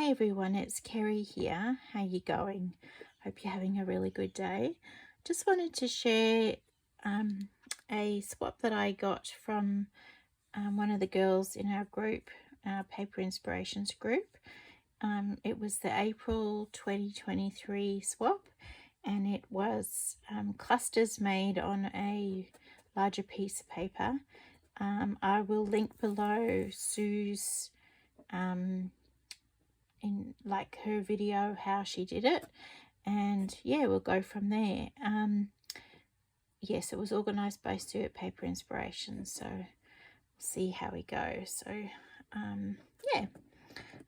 Hi everyone, it's Kerry here. How you going? Hope you're having a really good day. Just wanted to share a swap that I got from one of the girls in our group, our Paper Inspirations group. It was the April 2023 swap, and it was clusters made on a larger piece of paper. I will link below Sue's in like her video how she did it, and yeah, we'll go from there. Yes, it was organized by Sue at Paper Inspiration, so we'll see how we go. So yeah,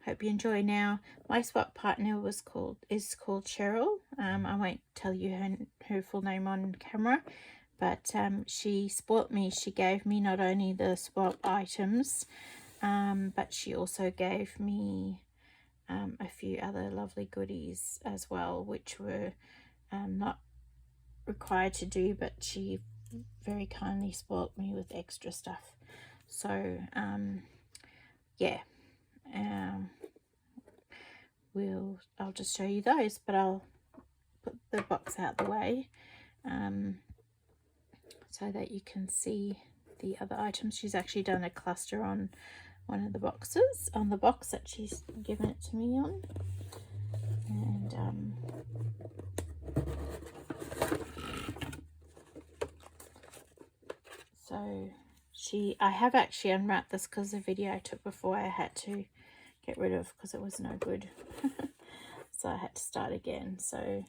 hope you enjoy. Now my swap partner is called Cheryl. I won't tell you her full name on camera, but she spoilt me. She gave me not only the swap items, but she also gave me a few other lovely goodies as well, which were not required to do, but she very kindly spoilt me with extra stuff. So yeah, I'll just show you those, but I'll put the box out the way so that you can see the other items. She's actually done a cluster on one of the boxes, on the box that she's given it to me on. And so I have actually unwrapped this because the video I took before I had to get rid of because it was no good. So I had to start again. So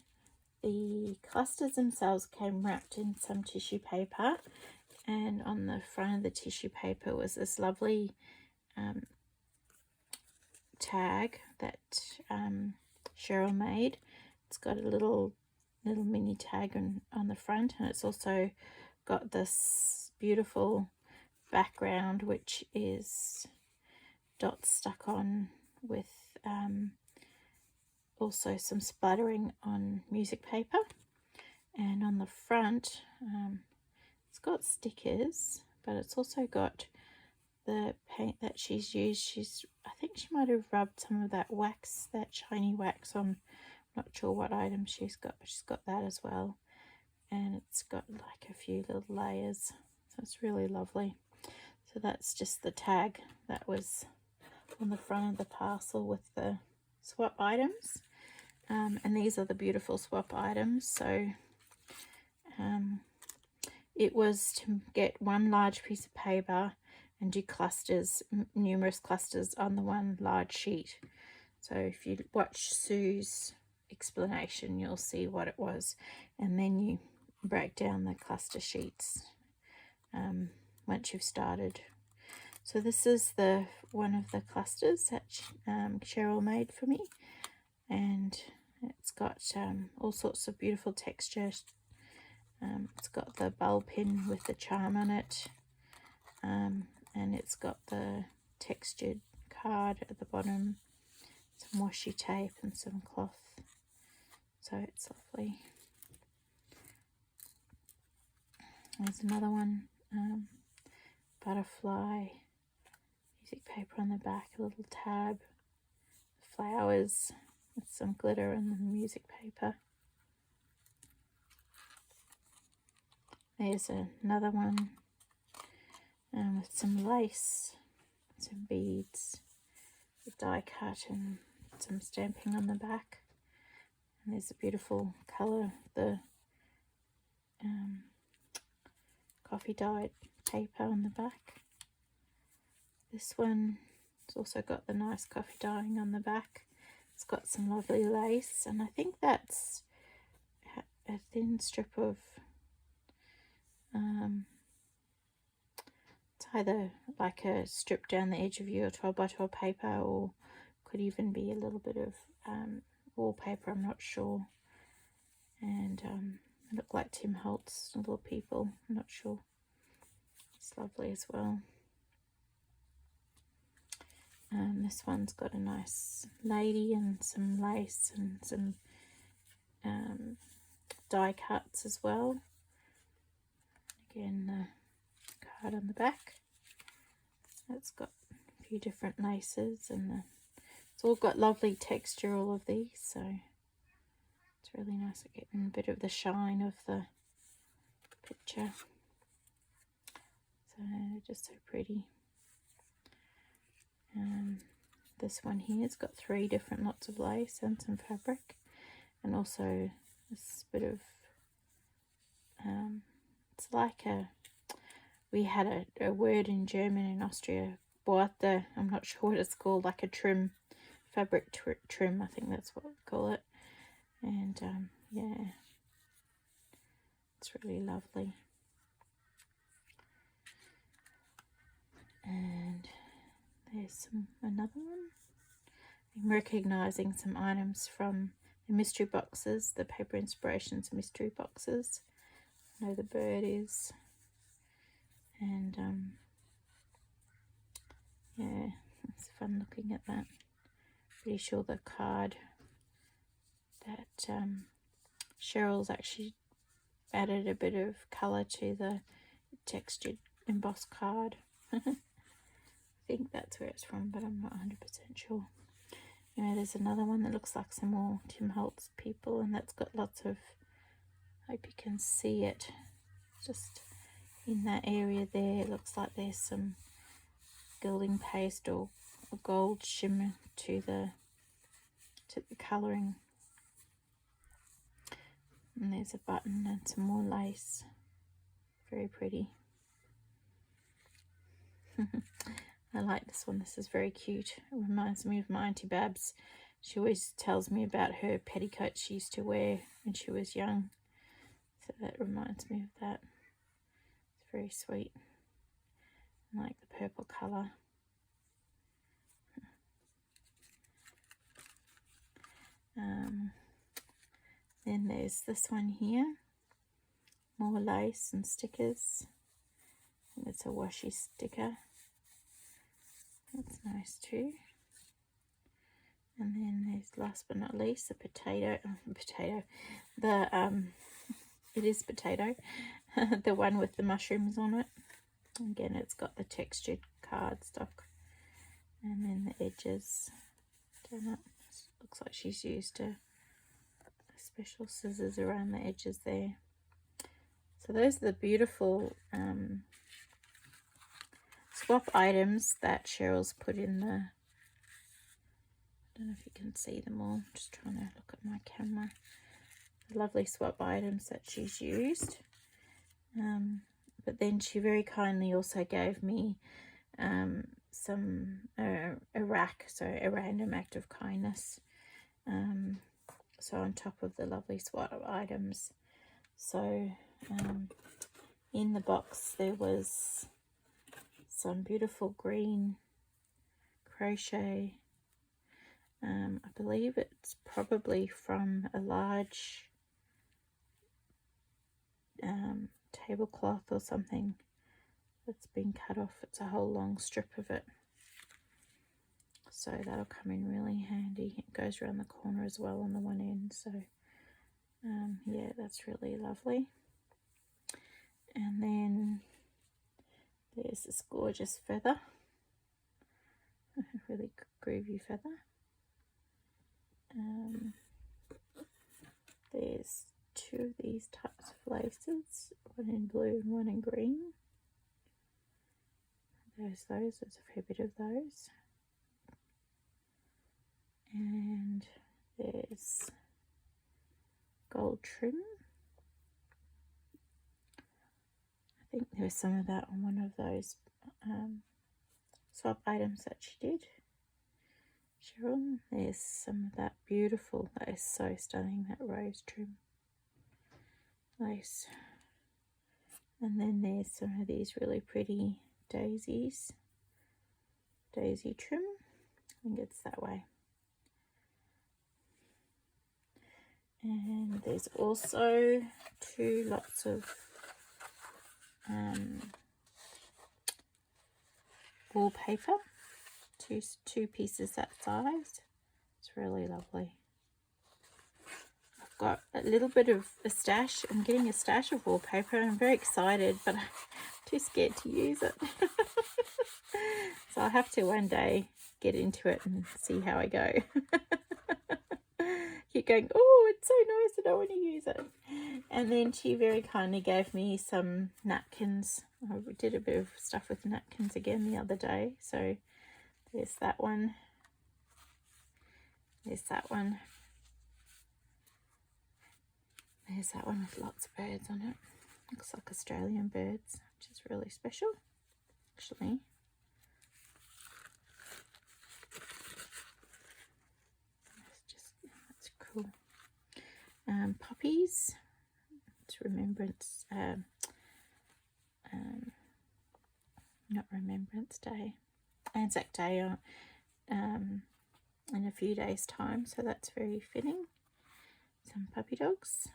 the clusters themselves came wrapped in some tissue paper, and on the front of the tissue paper was this lovely tag that Cheryl made. It's got a little mini tag on the front, and it's also got this beautiful background which is dots stuck on with also some splattering on music paper. And on the front it's got stickers, but it's also got the paint that she's used. I think she might have rubbed some of that wax, that shiny wax on. Not sure what item she's got, but she's got that as well. And it's got like a few little layers, so it's really lovely. So that's just the tag that was on the front of the parcel with the swap items. And these are the beautiful swap items. So it was to get one large piece of paper and do clusters, numerous clusters on the one large sheet. So if you watch Sue's explanation, you'll see what it was, and then you break down the cluster sheets once you've started. So this is the one of the clusters that Cheryl made for me, and it's got all sorts of beautiful textures. It's got the bulb pin with the charm on it, and it's got the textured card at the bottom, some washi tape and some cloth. So it's lovely. There's another one, butterfly, music paper on the back, a little tab, flowers with some glitter and the music paper. There's another one with some lace, some beads, a die cut and some stamping on the back. And there's a beautiful colour, the coffee dyed paper on the back. This one has also got the nice coffee dyeing on the back. It's got some lovely lace, and I think that's a thin strip of it's either like a strip down the edge of your 12 by 12 paper, or could even be a little bit of wallpaper, I'm not sure. And it looked like Tim Holtz Little People, I'm not sure. It's lovely as well. This one's got a nice lady and some lace and some die cuts as well. Again, the card on the back. It's got a few different laces and the It's all got lovely texture, all of these, so it's really nice at getting a bit of the shine of the picture. So just so pretty. This one here, it's got 3 different lots of lace and some fabric, and also this bit of it's like we had a word in German in Austria, spoilt. I'm not sure what it's called, like a trim, fabric trim, I think that's what we call it. And yeah, it's really lovely. And there's another one. I'm recognizing some items from the mystery boxes, the Paper Inspirations mystery boxes. I know the bird is. And yeah, it's fun looking at that. Pretty sure the card that Cheryl's actually added a bit of colour to the textured embossed card. I think that's where it's from, but I'm not 100% sure. There's another one that looks like some more Tim Holtz people, and that's got lots of, hope you can see it, just in that area there. It looks like there's some gilding paste or gold shimmer to the colouring. And there's a button and some more lace. Very pretty. I like this one. This is very cute. It reminds me of my Auntie Babs. She always tells me about her petticoats she used to wear when she was young. So that reminds me of that. It's very sweet. I like the purple colour. Then there's this one here. More lace and stickers. I think it's a washi sticker. That's nice too. And then there's, last but not least, the potato. It is potato. The one with the mushrooms on it. Again, it's got the textured cardstock. And then the edges done up. Looks like she's used a special scissors around the edges there. So those are the beautiful swap items that Cheryl's put in the, I don't know if you can see them all, I'm just trying to look at my camera. The lovely swap items that she's used. But then she very kindly also gave me a rack, so a random act of kindness. So on top of the lovely swap items. So in the box there was some beautiful green crochet. I believe it's probably from a large tablecloth or something that's been cut off. It's a whole long strip of it. So that'll come in really handy. It goes around the corner as well on the one end. So yeah, that's really lovely. And then there's this gorgeous feather. A really groovy feather. There's 2 of these types of laces, one in blue and one in green. There's a fair bit of those. And there's gold trim. I think there was some of that on one of those swap items that she did. Cheryl, there's some of that beautiful, that is so stunning, that rose trim lace. And then there's some of these really pretty daisies, daisy trim. I think it's that way. And there's also 2 lots of wallpaper, two pieces that size. It's really lovely. I've got a little bit of a stash. I'm getting a stash of wallpaper and I'm very excited, but I'm too scared to use it. So I'll have to one day get into it and see how I go. Keep going, oh, it's so nice, I don't want to use it. And then she very kindly gave me some napkins. I did a bit of stuff with napkins again the other day. So there's that one. There's that one. There's that one with lots of birds on it. Looks like Australian birds, which is really special, actually. That's cool. Poppies. It's Remembrance. Not Remembrance Day. Anzac Day in a few days' time, so that's very fitting. Some puppy dogs.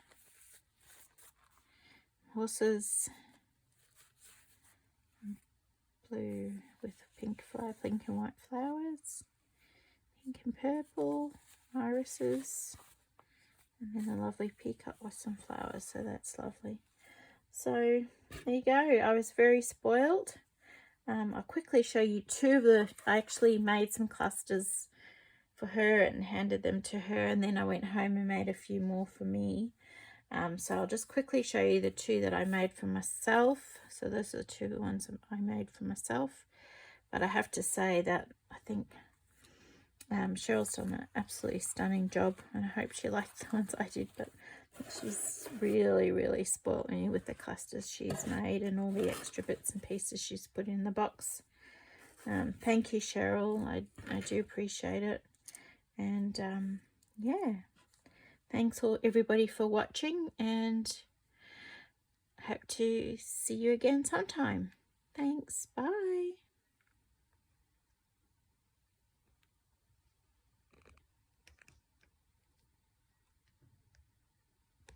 Horses. Blue with pink and white flowers. Pink and purple. Irises. And then a lovely peacock with some flowers, so that's lovely. So there you go. I was very spoiled. I'll quickly show you two of the, I actually made some clusters for her and handed them to her, and then I went home and made a few more for me. So I'll just quickly show you the two that I made for myself. So those are the two ones that I made for myself. But I have to say that I think Cheryl's done an absolutely stunning job, and I hope she liked the ones I did, but she's really spoilt me with the clusters she's made and all the extra bits and pieces she's put in the box. Thank you, Cheryl. I do appreciate it. And yeah, thanks all everybody for watching, and hope to see you again sometime. Thanks. Bye.